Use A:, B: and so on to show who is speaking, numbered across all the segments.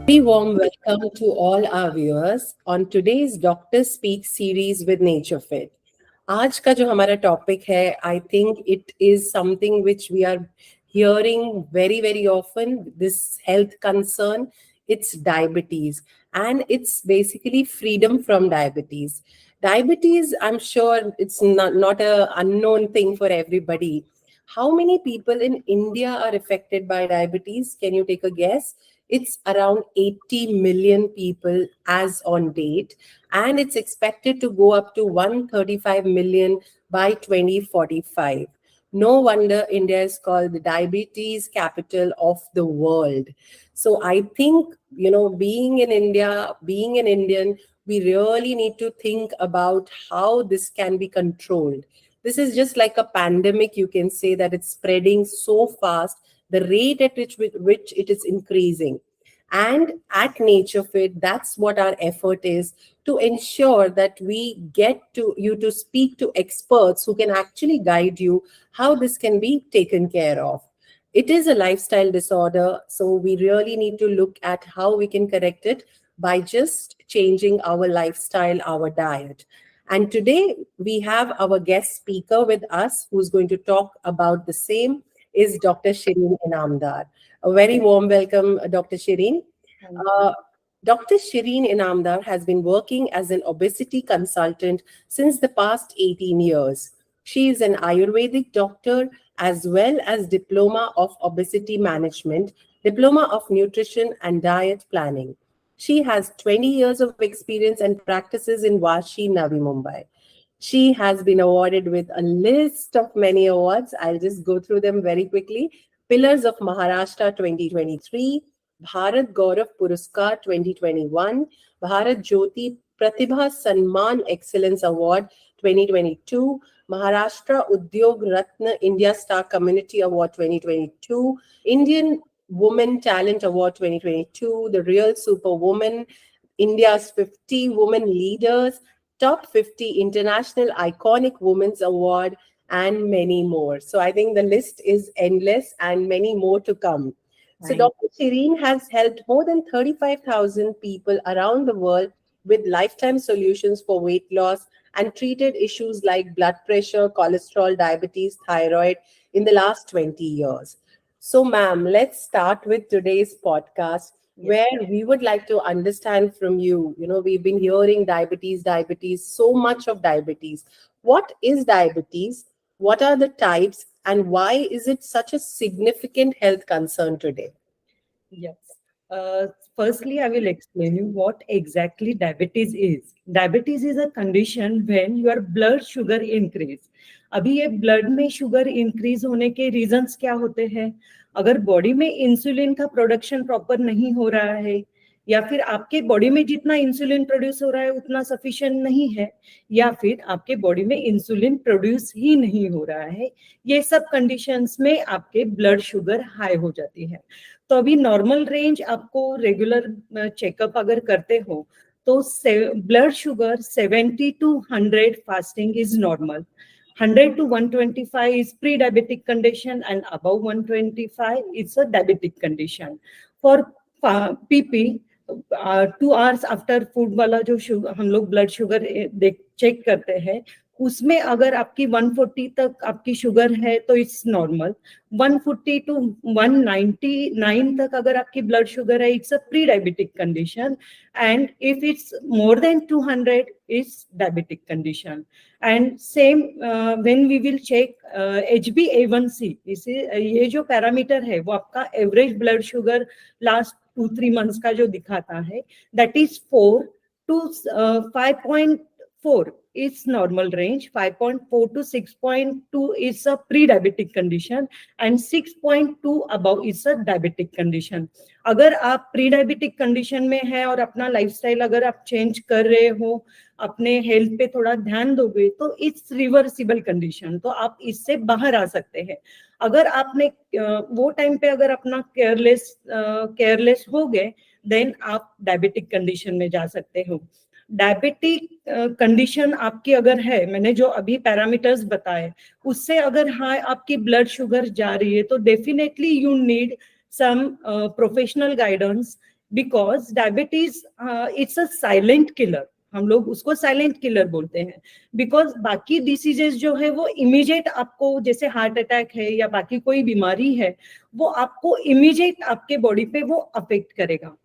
A: Very warm welcome to all our viewers on today's Doctor Speak series with Nature Fit. आज का जो हमारा topic है, I think it is something which we are hearing very often. This health concern, it's diabetes, and it's basically freedom from diabetes. Diabetes, I'm sure it's not a unknown thing for everybody. How many people in India are affected by diabetes? Can you take a guess? It's around 80 million people as on date, and it's expected to go up to 135 million by 2045. No wonder India is called the diabetes capital of the world. So I think, being in India, being an Indian, we really need to think about how this can be controlled. This is just like a pandemic, you can say that it's spreading so fast, the rate at which it is increasing. And at Nature Fit, that's what our effort is, to ensure that we get to you to speak to experts who can actually guide you how this can be taken care of. It is a lifestyle disorder, so we really need to look at how we can correct it by just changing our lifestyle, our diet. And today we have our guest speaker with us who's going to talk about the same is Dr. Shireen Inamdar. A very warm welcome, Dr. Shireen. Uh, Dr. Shireen Inamdar has been working as an obesity consultant since the past 18 years. She is an Ayurvedic doctor as well as Diploma of Obesity Management, Diploma of Nutrition and Diet Planning. She has 20 years of experience and practices in Vashi, Navi Mumbai. She has been awarded with a list of many awards. I'll just go through them very quickly. Pillars of Maharashtra 2023, Bharat Gaurav Puruskar 2021, Bharat Jyoti Pratibha Sanman Excellence Award 2022, Maharashtra Udyog Ratna India Star Community Award 2022, Indian Women Talent Award 2022, the Real Superwoman, India's 50 Women Leaders, Top 50 International Iconic Women's Award, and many more. So I think the list is endless and many more to come. So
B: Right.
A: Dr. Shireen has helped more than 35,000 people around the world with lifetime solutions for weight loss and treated issues like blood pressure, cholesterol, diabetes, thyroid in the last 20 years. So, ma'am, let's start with today's podcast
B: Yes.
A: where we would like to understand from you. We've been hearing diabetes, so much of diabetes. What is diabetes? What are the types? And why is it such a significant health concern today?
B: Yes. Firstly, I will explain you what exactly diabetes is. Diabetes is a condition when your blood sugar increase. अभी ये blood में sugar increase होने के reasons क्या होते हैं? अगर body में इंसुलिन का प्रोडक्शन प्रॉपर नहीं हो रहा है, या फिर आपके बॉडी में जितना इंसुलिन प्रोड्यूस हो रहा है उतना सफिशिएंट नहीं है, या फिर आपके बॉडी में इंसुलिन प्रोड्यूस ही नहीं हो रहा है, ये सब कंडीशंस में आपके ब्लड शुगर हाई हो जाती है. तो अभी नॉर्मल रेंज आपको रेगुलर चेकअप अगर करते हो तो blood sugar 70 to 100 fasting is normal. 100 to 125 is pre-diabetic condition and above 125 is a diabetic condition. For PP 2 hours after food वाला जो हम लोग ब्लड शुगर देख चेक करते हैं, उसमें अगर आपकी 140 तक आपकी शुगर है तो इट्स नॉर्मल. 140 to 199 तक अगर आपकी ब्लड शुगर है, it's a pre diabetic condition. And if it's more than 200 it's diabetic condition. And same when we will check HbA1c, इसे ये जो पैरामीटर है वो आपका average blood sugar last 2-3 months का जो दिखाता है, that is 4 to 5.4 is normal range. 5.4 to 6.2 is a pre-diabetic condition and 6.2 above is a diabetic condition. अगर आप pre-diabetic condition में है और अपना लाइफस्टाइल अगर आप चेंज कर रहे हो, अपने हेल्थ पे थोड़ा ध्यान दोगे, तो इट्स रिवर्सिबल कंडीशन, तो आप इससे बाहर आ सकते हैं. अगर आपने वो टाइम पे अगर अपना केयरलेस हो गए, देन आप डायबिटिक कंडीशन में जा सकते हो. डायबिटिक कंडीशन आपकी अगर है, मैंने जो अभी पैरामीटर्स बताए उससे अगर हाँ आपकी ब्लड शुगर जा रही है, तो definitely you need some professional guidance. Because diabetes it's a silent killer, हम लोग उसको साइलेंट किलर बोलते हैं, बिकॉज बाकी डिसीजेस जो है वो इमीडिएट आपको, जैसे हार्ट अटैक है या बाकी कोई बीमारी है, वो आपको इमीडिएट आपके बॉडी पे वो अफेक्ट करेगा,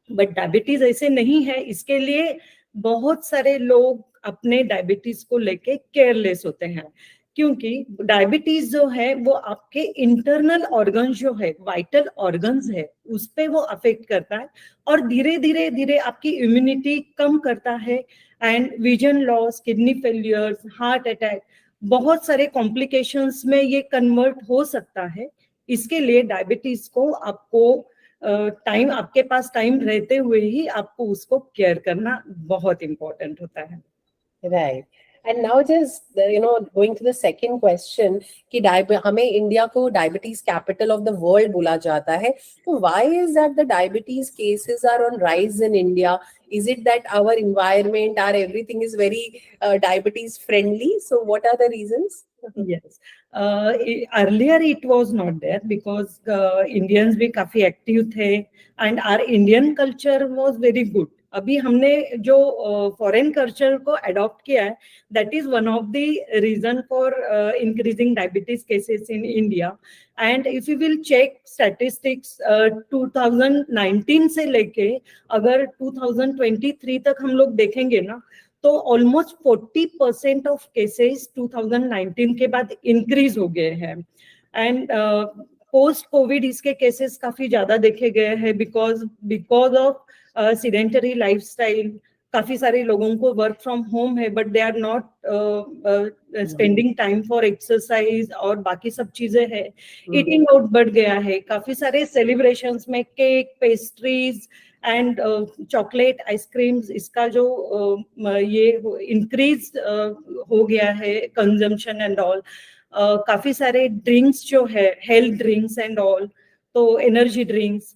B: बट डायबिटीज ऐसे नहीं है। इसके लिए बहुत सारे लोग अपने डायबिटीज को लेके केयरलेस होते हैं, क्योंकि डायबिटीज जो है वो आपके इंटरनल ऑर्गन्स जो है, वाइटल ऑर्गन्स है, उस पे वो अफेक्ट करता है और धीरे धीरे धीरे आपकी इम्यूनिटी कम करता है, and vision loss, kidney failures, heart attack, बहुत सारे कॉम्प्लिकेशंस में ये कन्वर्ट हो सकता है। इसके लिए डायबिटीज को आपको टाइम, आपके पास टाइम रहते हुए ही आपको उसको केयर करना बहुत इंपॉर्टेंट होता है।
A: Right. And now just going to the second question कि हमें इंडिया को diabetes capital of the world बोला जाता है, तो why is that the diabetes cases are on rise in India? Is it that our environment, our everything is very diabetes friendly? So what are the reasons?
B: Yes. Earlier it was not there because Indians भी काफी active थे and our Indian culture was very good. अभी हमने जो foreign culture को adopt किया है, that is one of the reason for increasing diabetes cases in India. And if you will check statistics 2019 से लेके अगर 2023 तक हम लोग देखेंगे ना, तो ऑलमोस्ट 40% ऑफ केसेस 2019 के बाद इंक्रीज हो गए हैं। एंड पोस्ट कोविड इसके केसेस काफी ज्यादा देखे गए हैं बिकॉज ऑफ सीडेंटरी लाइफस्टाइल। काफी सारे लोगों को वर्क फ्रॉम होम है, but they are not spending time for exercise और बाकी सब चीजें है। ईटिंग आउट बढ़ गया है, काफी सारे सेलिब्रेशंस में cake, pastries and chocolate, ice creams, इसका जो ये इंक्रीज हो गया है कंजम्पशन एंड ऑल। काफी सारे ड्रिंक्स जो है, हेल्थ ड्रिंक्स एंड ऑल, तो energy drinks,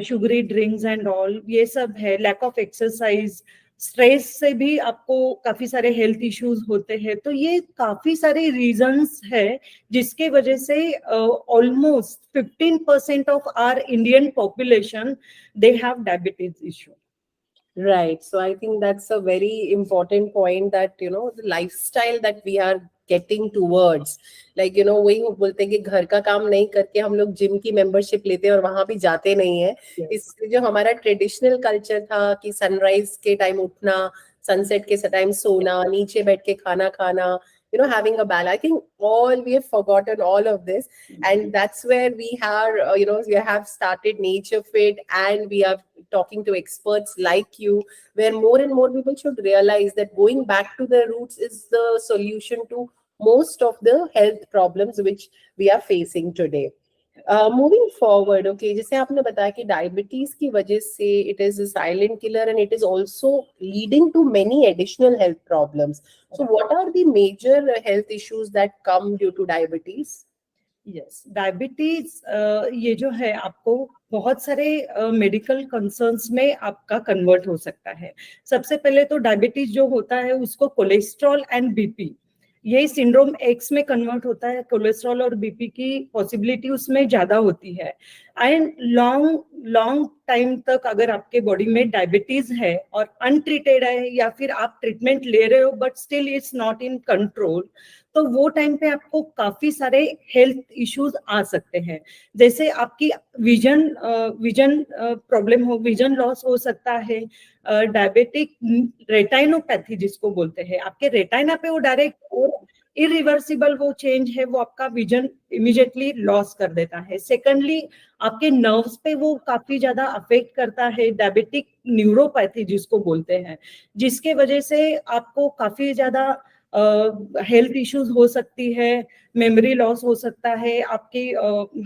B: sugary drinks and all, ये सब है। लैक ऑफ एक्सरसाइज, स्ट्रेस से भी आपको काफी सारे हेल्थ इश्यूज होते हैं। तो ये काफी सारे रीजंस है जिसके वजह से almost 15% of our Indian population they have diabetes issue.
A: Right. So I think that's a very important point that, the lifestyle that we are getting towards, like, वही वो बोलते हैं कि घर का काम नहीं करके हम लोग जिम की मेंबरशिप लेते हैं और वहां भी जाते नहीं है। इस जो हमारा ट्रेडिशनल कल्चर था कि सनराइज के टाइम उठना, सनसेट के टाइम सोना, नीचे बैठ के खाना खाना, having a balance. I think we have forgotten all of this. And that's where we have, we have started Nature Fit, and we are talking to experts like you, where more and more people should realize that going back to the roots is the solution to most of the health problems which we are facing today. Moving forward, okay, जैसे आपने बताया कि diabetes की वजह से it is a silent killer and it is also leading to many additional health problems. So what are the major health issues that come due to diabetes?
B: Yes, diabetes ये जो है आपको बहुत सारे मेडिकल कंसर्न्स में आपका convert हो सकता है। सबसे पहले तो डायबिटीज जो होता है उसको कोलेस्ट्रॉल एंड बीपी, ये सिंड्रोम एक्स में कन्वर्ट होता है। कोलेस्ट्रॉल और बीपी की पॉसिबिलिटी उसमें ज्यादा होती है। एंड लॉन्ग टाइम तक अगर आपके बॉडी में डायबिटीज है और अनट्रीटेड है, या फिर आप ट्रीटमेंट ले रहे हो but still it's not in control, तो वो टाइम पे आपको काफी सारे हेल्थ इश्यूज आ सकते हैं। जैसे आपकी विजन प्रॉब्लम हो, विजन लॉस हो सकता है, डायबिटिक रेटाइनोपैथी जिसको बोलते हैं, आपके रेटाइना पे वो डायरेक्ट और इरिवर्सिबल वो चेंज है, वो आपका विजन इमीडिएटली लॉस कर देता है। सेकेंडली, आपके नर्व्स पे वो काफी ज्यादा अफेक्ट करता है, डायबिटिक न्यूरोपैथी जिसको बोलते हैं, जिसके वजह से आपको काफी ज्यादा हेल्थ इश्यूज हो सकती है, मेमोरी लॉस हो सकता है, आपके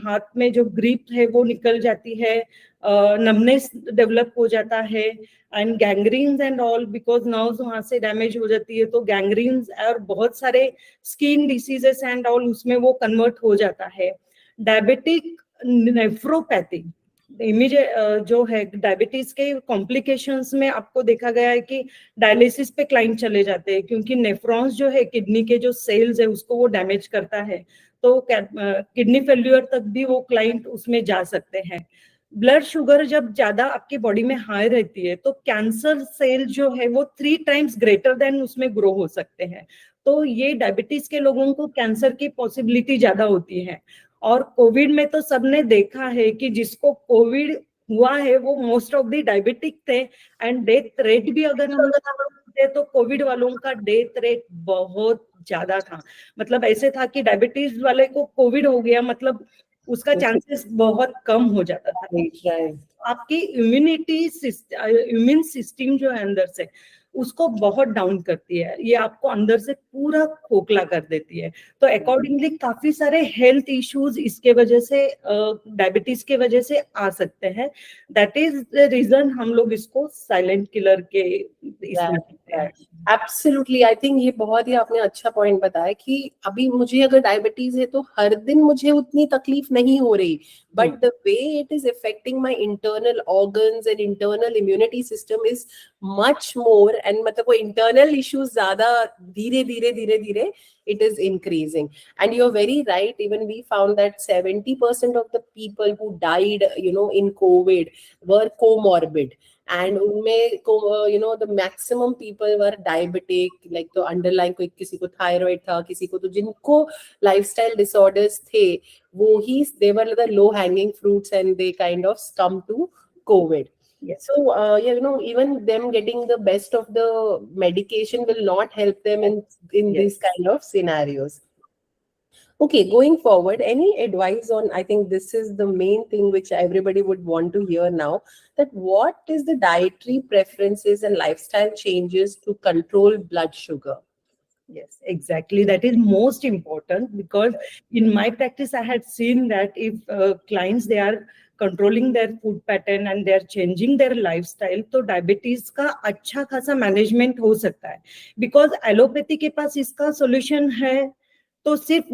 B: हाथ में जो ग्रिप है वो निकल जाती है, नमनेस डेवलप हो जाता है, and gangrenes and all, because nerves वहां से डैमेज हो जाती है, तो गैंग्रीन्स और बहुत सारे स्किन डिसीजेस एंड ऑल उसमें वो कन्वर्ट हो जाता है। डायबिटिक नेफ्रोपैथी इमीडिएट जो है डायबिटीज के कॉम्प्लिकेशंस में आपको देखा गया है कि डायलिसिस पे क्लाइंट चले जाते हैं, क्योंकि नेफ्रॉन्स जो है किडनी के जो सेल्स है उसको वो डैमेज करता है, तो किडनी फेल्यूर तक भी वो क्लाइंट उसमें जा सकते हैं। ब्लड शुगर जब ज्यादा आपकी बॉडी में हाई रहती है तो कैंसर सेल जो है वो 3 टाइम्स ग्रेटर देन उसमें ग्रो हो सकते हैं। तो ये डायबिटीज के लोगों को कैंसर की पॉसिबिलिटी ज्यादा होती है। और कोविड में तो सबने देखा है कि जिसको कोविड हुआ है वो मोस्ट ऑफ द डायबिटिक थे, एंड डेथ रेट भी अगर हम लोग तो कोविड वालों का डेथ रेट बहुत ज्यादा था। मतलब ऐसे था कि डायबिटीज वाले को कोविड हो गया मतलब उसका चांसेस बहुत कम हो जाता था।
A: right.
B: आपकी इम्यून सिस्टम जो है अंदर से उसको बहुत डाउन करती है, ये आपको अंदर से पूरा खोखला कर देती है। तो अकॉर्डिंगली काफी सारे हेल्थ इश्यूज इसके वजह से, डायबिटीज के वजह से आ सकते हैं। दैट इज द रीजन हम लोग इसको साइलेंट किलर के इसमें कहते हैं।
A: एब्सोल्युटली, आई थिंक ये बहुत ही आपने अच्छा पॉइंट बताया कि अभी मुझे अगर डायबिटीज है तो हर दिन मुझे उतनी तकलीफ नहीं हो रही, but the way it is affecting my internal organs and internal immunity system is much more, and मतलब वो इंटरनल इश्यूज ज्यादा धीरे धीरे धीरे धीरे it is increasing. And you're very right, even we found that 70% of the people who died, in COVID were comorbid. And उनमें the maximum people were diabetic, like तो underlying कोई किसी को thyroid था, किसी को तो जिनको lifestyle disorders थे वो ही they were the low hanging fruits and they kind of succumbed to COVID.
B: Yes.
A: So, even them getting the best of the medication will not help them in
B: Yes.
A: these kind of scenarios. Okay, going forward, any advice on, I think this is the main thing which everybody would want to hear now, that what is the dietary preferences and lifestyle changes to control blood sugar?
B: Yes, exactly. That is most important, because in my practice, I had seen that if clients, they are controlling their food pattern and they are changing their lifestyle, तो diabetes का अच्छा खासा management हो सकता है। Because allopathy के पास इसका solution है, तो सिर्फ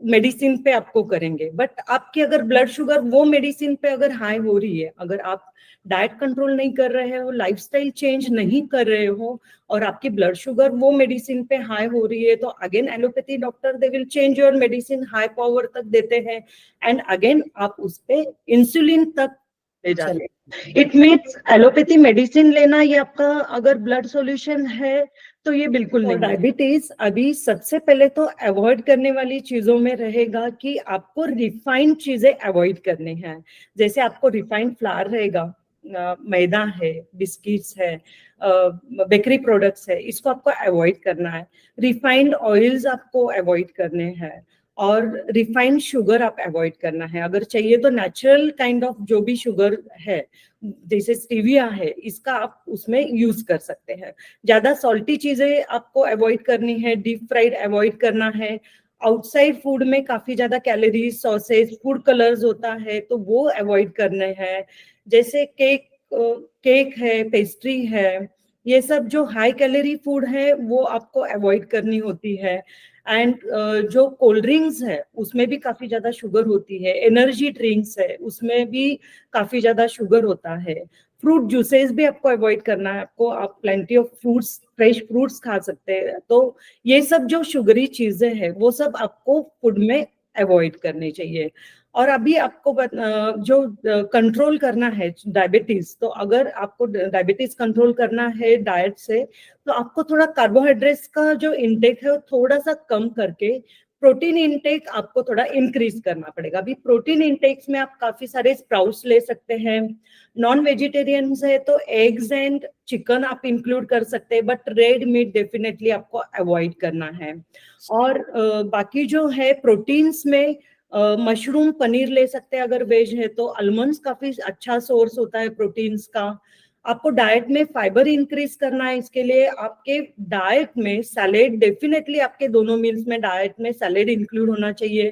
B: मेडिसिन पे आपको करेंगे। बट आपकी अगर ब्लड शुगर वो मेडिसिन पे अगर हाई हो रही है, अगर आप डाइट कंट्रोल नहीं कर रहे हो, लाइफस्टाइल चेंज नहीं कर रहे हो, और आपकी ब्लड शुगर वो मेडिसिन पे हाई हो रही है, तो again allopathy doctor they will change your medicine, high power तक देते हैं, एंड अगेन आप उस पे इंसुलिन तक ले जाते हैं। इट मीन्स एलोपैथी मेडिसिन लेना ये आपका अगर ब्लड सॉल्यूशन है तो ये बिल्कुल नहीं। डायबिटीज अभी सबसे पहले तो अवॉइड करने वाली चीजों में रहेगा कि आपको रिफाइंड चीजें अवॉइड करनी है। जैसे आपको रिफाइंड फ्लावर रहेगा, मैदा है, बिस्किट्स है, बेकरी प्रोडक्ट्स है, इसको आपको अवॉइड करना है। रिफाइंड ऑयल्स आपको अवॉइड करने हैं, और रिफाइंड शुगर आप अवॉइड करना है। अगर चाहिए तो नेचुरल काइंड ऑफ जो भी शुगर है, जैसे स्टीविया है, इसका आप उसमें यूज कर सकते हैं। ज्यादा सॉल्टी चीजें आपको अवॉइड करनी है, डीप फ्राइड अवॉइड करना है। आउटसाइड फूड में काफी ज्यादा कैलोरीज, सॉसेज, फूड कलर्स होता है, तो वो अवॉइड करने हैं। जैसे केक है, पेस्ट्री है, ये सब जो हाई कैलोरी फूड है वो आपको अवॉइड करनी होती है। एंड जो कोल्ड ड्रिंक्स है उसमें भी काफी ज्यादा शुगर होती है, एनर्जी ड्रिंक्स है उसमें भी काफी ज्यादा शुगर होता है। फ्रूट जूसेस भी आपको अवॉइड करना है, आपको आप plenty of fruits, fresh fruits खा सकते हैं। तो ये सब जो शुगरी चीजें हैं वो सब आपको फूड में अवॉइड करनी चाहिए। और अभी आपको जो कंट्रोल करना है डायबिटीज, तो अगर आपको डायबिटीज कंट्रोल करना है डाइट से, तो आपको थोड़ा कार्बोहाइड्रेट्स का जो इनटेक है वो थोड़ा सा कम करके प्रोटीन इनटेक आपको थोड़ा इंक्रीज करना पड़ेगा। अभी प्रोटीन इनटेक्स में आप काफी सारे स्प्राउट्स ले सकते हैं। नॉन वेजिटेरियन है तो एग्स एंड चिकन आप इंक्लूड कर सकते हैं, बट रेड मीट डेफिनेटली आपको अवॉइड करना है। और बाकी जो है प्रोटीन्स में मशरूम, पनीर ले सकते हैं अगर वेज है तो। आलमंड्स काफी अच्छा सोर्स होता है प्रोटीन्स का। आपको डाइट में फाइबर इंक्रीज करना है, इसके लिए आपके डाइट में सैलेड, डेफिनेटली आपके दोनों मील्स में डाइट में सैलेड इंक्लूड होना चाहिए।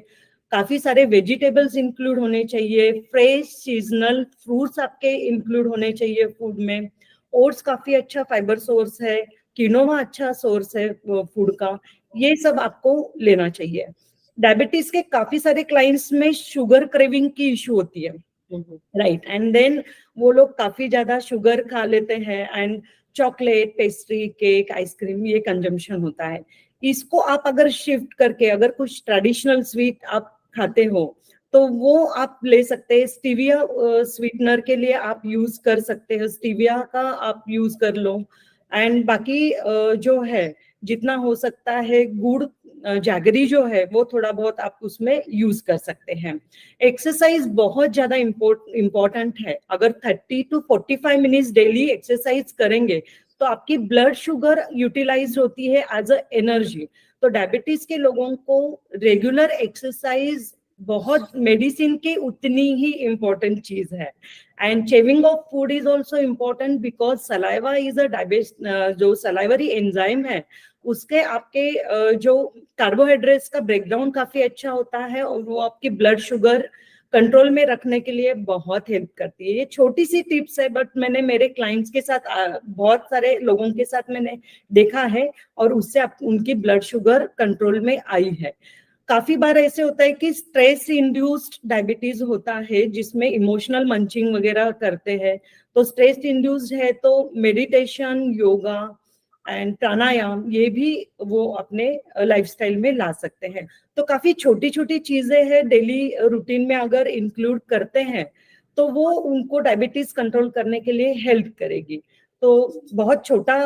B: काफी सारे वेजिटेबल्स इंक्लूड होने चाहिए, फ्रेश सीजनल फ्रूट्स आपके इंक्लूड होने चाहिए फूड में। ओट्स काफी अच्छा फाइबर सोर्स है, किनोवा अच्छा सोर्स है फूड का, ये सब आपको लेना चाहिए। डायबिटीज के काफी सारे क्लाइंट्स में शुगर क्रेविंग की इशू होती है, राइट, एंड देन वो लोग काफी ज्यादा शुगर खा लेते हैं, and chocolate, pastry, cake, ice cream, ये कंजम्पशन होता है। इसको आप अगर शिफ्ट करके अगर कुछ ट्रेडिशनल स्वीट आप खाते हो तो वो आप ले सकते हैं। स्टीविया स्वीटनर के लिए आप यूज कर सकते हैं, स्टीविया का आप यूज कर लो। एंड बाकी जो है जितना हो सकता है गुड़ जैगरी जो है वो थोड़ा बहुत आप उसमें यूज कर सकते हैं। एक्सरसाइज बहुत ज्यादा इम्पोर्टेंट है। अगर 30 to 45 मिनट्स डेली एक्सरसाइज करेंगे तो आपकी ब्लड शुगर यूटिलाइज होती है एज अ एनर्जी। तो डायबिटीज के लोगों को रेगुलर एक्सरसाइज बहुत मेडिसिन के उतनी ही इम्पोर्टेंट चीज है। And chewing of food is also important because saliva is a जो सलाइवरी एंजाइम है उसके आपके जो कार्बोहाइड्रेट्स का ब्रेकडाउन काफी अच्छा होता है और वो आपकी ब्लड शुगर कंट्रोल में रखने के लिए बहुत हेल्प करती है। ये छोटी सी टिप्स है बट मैंने मेरे क्लाइंट्स के साथ बहुत सारे लोगों के साथ मैंने देखा है और उससे उनकी ब्लड शुगर कंट्रोल में आई है। काफी बार ऐसे होता है कि स्ट्रेस इंड्यूस्ड डायबिटीज होता है जिसमें इमोशनल मंचिंग वगैरह करते हैं। तो स्ट्रेस इंड्यूस्ड है तो मेडिटेशन, योगा एंड प्राणायाम ये भी वो अपने लाइफस्टाइल में ला सकते हैं। तो काफी छोटी छोटी चीजें हैं डेली रूटीन में अगर इंक्लूड करते हैं तो वो उनको डायबिटीज कंट्रोल करने के लिए हेल्प करेगी। तो बहुत छोटा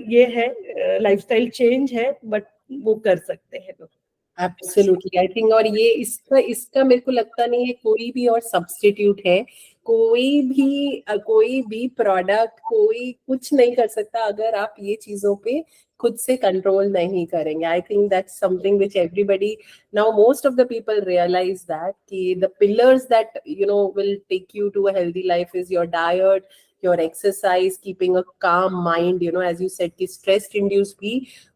B: ये है लाइफस्टाइल चेंज है बट वो कर सकते हैं लोग।
A: Absolutely, I think. और ये इसका इसका मेरे को लगता नहीं है कोई भी और सब्स्टिट्यूट है। कोई भी प्रोडक्ट, कोई कुछ नहीं कर सकता अगर आप ये चीजों पे खुद से कंट्रोल नहीं करेंगे। I think that's something which everybody now, most of the people realise that कि the pillars that will take you to a healthy life is your diet, your exercise, keeping a calm mind, as you said कि stress induced भी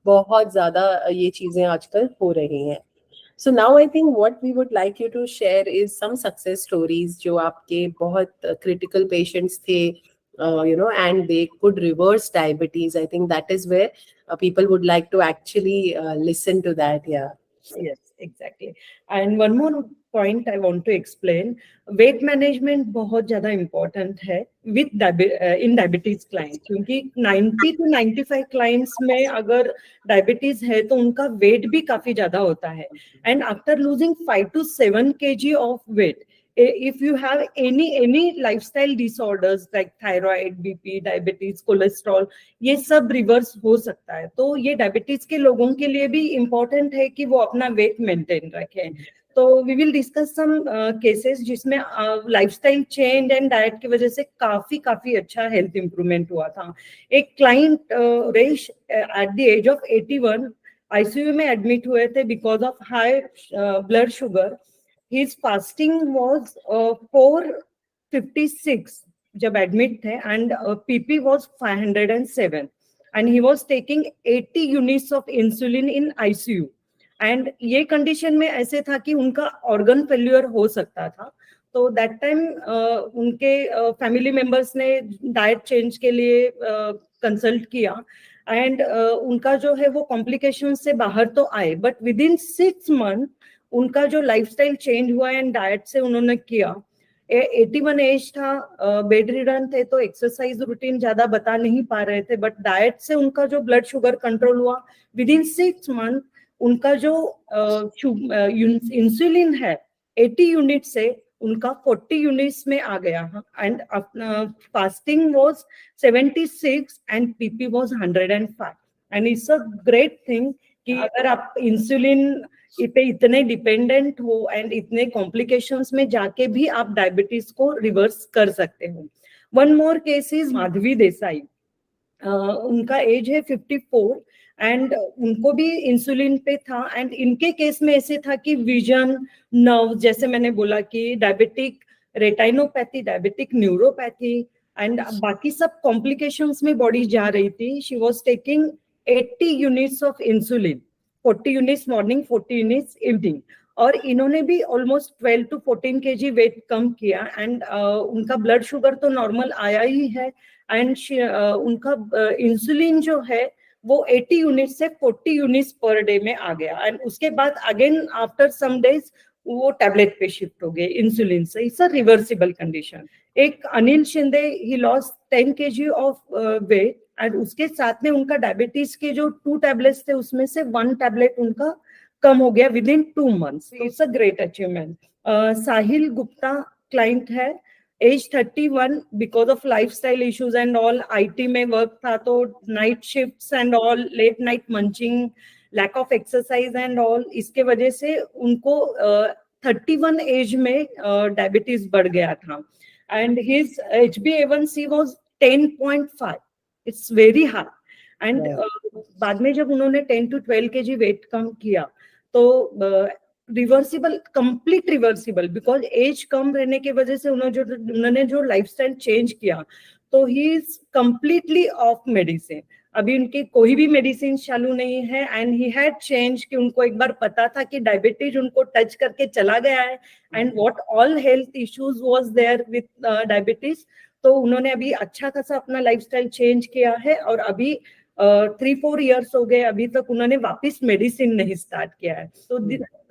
A: बहुत ज़्यादा ये चीजें आजकल हो रही हैं। So now I think what we would like you to share is some success stories जो आपके बहुत critical patients थे, and they could reverse diabetes. I think that is where people would like to actually listen to that. Yeah.
B: Yes, exactly. And one more point I want to explain, weight management बहुत ज्यादा important है with in diabetes client, क्योंकि 90 to 95 clients में अगर diabetes है तो उनका weight भी काफी ज्यादा होता है। And after losing 5 to 7 kg of weight, if you have any lifestyle disorders like thyroid, BP, diabetes, cholesterol, ये सब रिवर्स हो सकता है। तो ये डायबिटीज के लोगों के लिए भी इम्पोर्टेंट है कि वो अपना वेट मेंटेन रखें। तो we will discuss some cases जिसमें लाइफस्टाइल चेंज एंड डाइट की वजह से काफी अच्छा हेल्थ इंप्रूवमेंट हुआ था। एक क्लाइंट रेश at the age of 81 ICU में एडमिट हुए थे because of high blood sugar. His fasting was 456 जब एडमिट थे and PP was 507 and he was taking 80 units of insulin in ICU. And ये कंडीशन में ऐसे था कि उनका ऑर्गन फेल्यूर हो सकता था। तो दैट टाइम उनके फैमिली मेंबर्स ने डाइट चेंज के लिए कंसल्ट किया एंड उनका जो है वो कॉम्प्लिकेशन से बाहर तो आए बट विद इन 6 मंथ उनका जो लाइफस्टाइल चेंज हुआ एंड डाइट से उन्होंने किया। 81 एज था, बेड रिडन थे तो एक्सरसाइज रूटीन ज्यादा बता नहीं पा रहे थे बट डाइट से उनका जो ब्लड शुगर कंट्रोल हुआ। विद इन 6 मंथ उनका जो इंसुलिन है 80 यूनिट से उनका 40 यूनिट्स में आ गया and fasting was 76 and PP was 105 and it's a great thing कि अगर आप इंसुलिन पे इतने डिपेंडेंट हो एंड इतने कॉम्प्लिकेशंस में जाके भी आप डायबिटीज को रिवर्स कर सकते हो। One more case is Madhavi Desai. उनका एज है 54 एंड उनको भी इंसुलिन पे था एंड इनके केस में ऐसे था कि विजन, नर्व, जैसे मैंने बोला कि डायबिटिक रेटाइनोपैथी, डायबिटिक न्यूरोपैथी एंड बाकी सब कॉम्प्लिकेशंस में बॉडी जा रही थी। She was taking 80 units of insulin, 40 units morning, 40 units evening. और इन्होंने भी ऑलमोस्ट 12 to 14 kg वेट कम किया एंड उनका ब्लड शुगर तो नॉर्मल आया ही है एंड उनका इंसुलिन जो है वो 80 यूनिट से 40 यूनिट्स पर डे में आ गया एंड उसके बाद अगेन आफ्टर सम डेज वो टैबलेट पे शिफ्ट हो गए इंसुलिन से। It's a reversible condition. एक Anil Shinde, he lost 10 kg of weight and उसके साथ में उनका डायबिटीज के जो 2 टैबलेट्स थे उसमें से 1 टैबलेट उनका कम हो गया within 2 months। It's a great achievement. Sahil Gupta client है, age 31, because of lifestyle issues and all, IT में वर्क था तो night shifts and all, late night munching, lack of exercise and all, इसके वजह से उनको 31 एज में डायबिटीज बढ़ गया था and his HbA1c was 10.5, it's very high and बाद में जब उन्होंने 10 to 12 kg वेट कम किया तो reversible, complete reversible, because age कम रहने की वजह से उन्होंने जो लाइफस्टाइल चेंज किया तो he is completely off medicine. अभी उनकी कोई भी मेडिसिन चालू नहीं है एंड ही हैड चेंज, कि उनको एक बार पता था कि डायबिटीज उनको टच करके चला गया है and what all health issues was there with diabetes. तो उन्होंने अभी अच्छा खासा अपना लाइफस्टाइल चेंज किया है और अभी 3-4 इयर्स हो गए, अभी तक उन्होंने वापस मेडिसिन नहीं स्टार्ट किया है। तो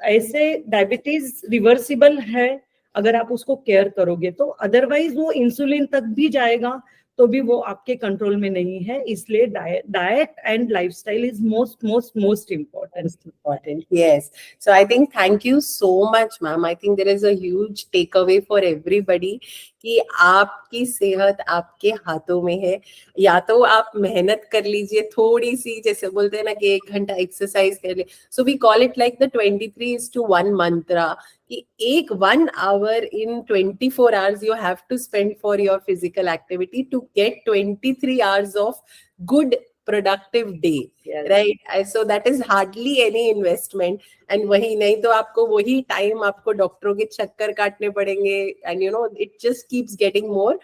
B: ऐसे डायबिटीज रिवर्सिबल है अगर आप उसको केयर करोगे तो, अदरवाइज वो इंसुलिन तक भी जाएगा तो भी वो आपके कंट्रोल में नहीं है। इसलिए diet and lifestyle is most
A: important. Yes. So I think thank you so much, ma'am. I think there is a huge takeaway for everybody कि आपकी सेहत आपके हाथों में है। या तो आप मेहनत कर लीजिए थोड़ी सी, जैसे बोलते हैं ना कि 1 घंटा एक्सरसाइज कर ले। So we call it like the 23:1 mantra, कि 1 hour in 24 hours you have to spend for your physical activity to get 23 hours of good productive day.
B: Yes.
A: Right? So that is hardly any investment. And वही नहीं तो आपको वही time आपको डॉक्टरों के चक्कर काटने पड़ेंगे, and you know it just keeps getting more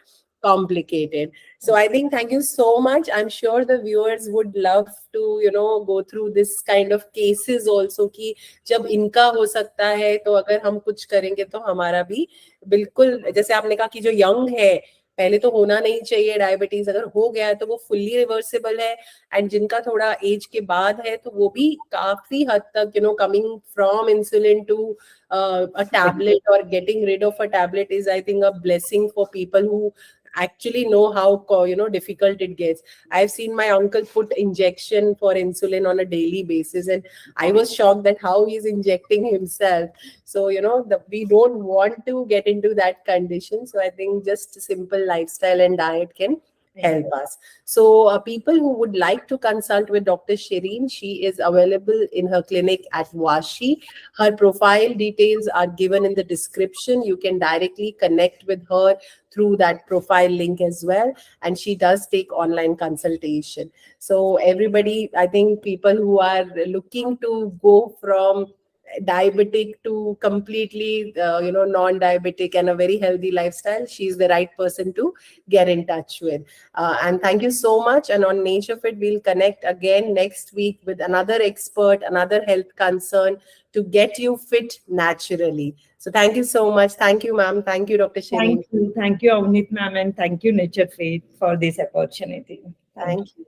A: complicated. So I think thank you so much. I'm sure the viewers would love to go through this kind of cases also, कि जब इनका हो सकता है तो अगर हम कुछ करेंगे तो हमारा भी बिल्कुल, जैसे आपने कहा कि जो यंग है पहले तो होना नहीं चाहिए डायबिटीज, अगर हो गया है तो वो फुल्ली रिवर्सिबल है, एंड जिनका थोड़ा एज के बाद है तो वो भी काफी हद तक coming from insulin to a tablet or getting rid of a tablet is, I think, a blessing for people who actually know how difficult it gets. I've seen my uncle put injection for insulin on a daily basis, and I was shocked that how he's injecting himself. So we don't want to get into that condition. So I think just simple lifestyle and diet can help us. So people who would like to consult with Dr. Shireen, she is available in her clinic at Vashi. Her profile details are given in the description. You can directly connect with her through that profile link as well, and she does take online consultation. So everybody, I think people who are looking to go from diabetic to completely non-diabetic and a very healthy lifestyle, she's the right person to get in touch with. And thank you so much. And on Nature Fit, we'll connect again next week with another expert, another health concern, to get you fit naturally. So thank you so much. Thank you, ma'am. Thank you, Dr. Shireen.
B: Thank you Avneet ma'am, and thank you Nature Fit for this opportunity.
A: Thank you.